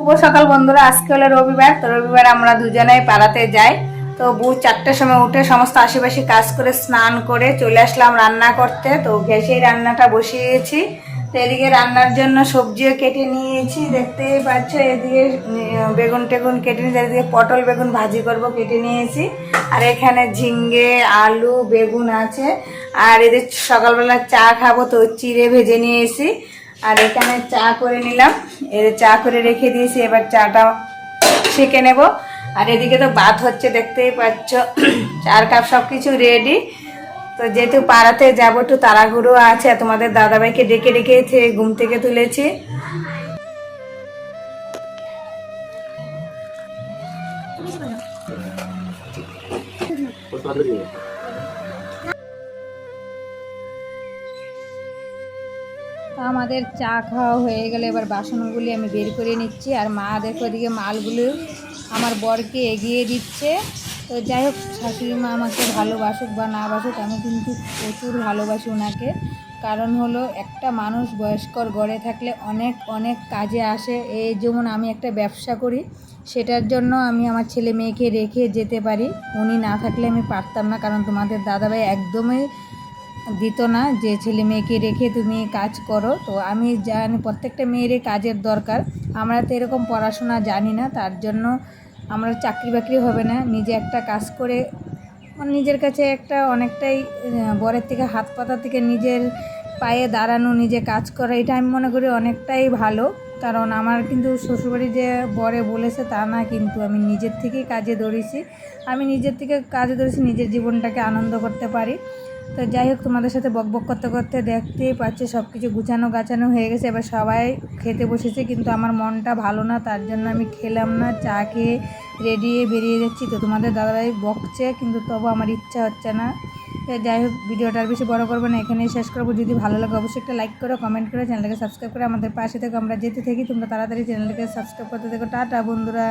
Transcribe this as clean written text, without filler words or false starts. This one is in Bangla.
শুভ সকাল বন্ধুরা। আজকে হলো রবিবার, তো রবিবার আমরা দুজনেই পাড়াতে যাই। তো ভোর 4টার সময় উঠে সমস্ত আশেপাশে কাজ করে স্নান করে চলে আসলাম রান্না করতে। তো গ্যাসেই রান্নাটা বসিয়েছি। তো এদিকে রান্নার জন্য সবজিও কেটে নিয়েছি, দেখতেই পাচ্ছ। এদিকে বেগুন টেগুন কেটে নিয়েছি, এদিকে পটল বেগুন ভাজি করব কেটে নিয়েছি। আর এখানে ঝিঙ্গে আলু বেগুন আছে। আর এদের সকালবেলা চা খাবো, তো চিড়ে ভেজে নিয়েছি। আর এখানে চা করে নিলাম, এর চা করে রেখে দিয়েছি, এবার চাটা ছেঁকে নেব। আর এদিকে তো ভাত হচ্ছে, দেখতেই পাচ্ছ। 4 কাপ সব কিছু রেডি। তো যেহেতু পাড়াতে যাবো, একটু তাড়াহুড়ো আছে। তোমাদের দাদাভাইকে ডেকে ডেকে ঘুম থেকে তুলেছি। আমাদের চা খাওয়া হয়ে গেলে এবার বাসনগুলি আমি বের করে নিচ্ছি। আর মা দেখো ওদিকে মালগুলো আমার বরকে এগিয়ে দিচ্ছে। তো যাই হোক, শাশুড়ি মা আমাকে ভালোবাসুক বা না বাসুক, আমি কিন্তু প্রচুর ভালোবাসি ওনাকে। কারণ হলো, একটা মানুষ বয়স্কর গড়ে থাকলে অনেক অনেক কাজে আসে। এই যেমন আমি একটা ব্যবসা করি, সেটার জন্য আমি আমার ছেলে মেয়েকে রেখে যেতে পারি। উনি না থাকলে আমি পারতাম না, কারণ তোমাদের দাদাভাই একদমই দিত না যে ছেলে মেয়েকে রেখে তুমি কাজ করো। তো আমি জানি প্রত্যেকটা মেয়েরই কাজের দরকার। আমরা তো এরকম পড়াশোনা জানি না, তার জন্য আমরা চাকরি বাকরি হবে না, নিজে একটা কাজ করে নিজের কাছে একটা অনেকটাই বরের থেকে হাত পাতা থেকে নিজের পায়ে দাঁড়ানো, নিজে কাজ করা, এটা আমি মনে করি অনেকটাই ভালো। কারণ আমার কিন্তু শ্বশুরবাড়ি যে বরে বলেছে তা না, কিন্তু আমি নিজের থেকেই কাজে ধরেছি। আমি নিজের থেকে কাজে ধরেছি, নিজের জীবনটাকে আনন্দ করতে পারি। তো যাই হোক, তোমাদের সাথে বকবক করতে করতে দেখতেই পাচ্ছি সব কিছু গুছানো গাছানো হয়ে গেছে। এবার সবাই খেতে বসেছে, কিন্তু আমার মনটা ভালো না, তার জন্য আমি খেলাম না। চা খেয়ে রেডি হয়ে বেরিয়ে যাচ্ছি। তো তোমাদের দাদাভাই বকছে, কিন্তু তবু আমার ইচ্ছা হচ্ছে না। তো যাই হোক, ভিডিওটা আর বেশি বড় করবো না, এখানেই শেষ করবো। যদি ভালো লাগে অবশ্যই একটা লাইক করো, কমেন্ট করে চ্যানেলটাকে সাবস্ক্রাইব করে আমাদের পাশে থেকে আমরা যেতে থাকি। তোমরা তাড়াতাড়ি চ্যানেলটাকে সাবস্ক্রাইব করতে থাকো। টাটা বন্ধুরা।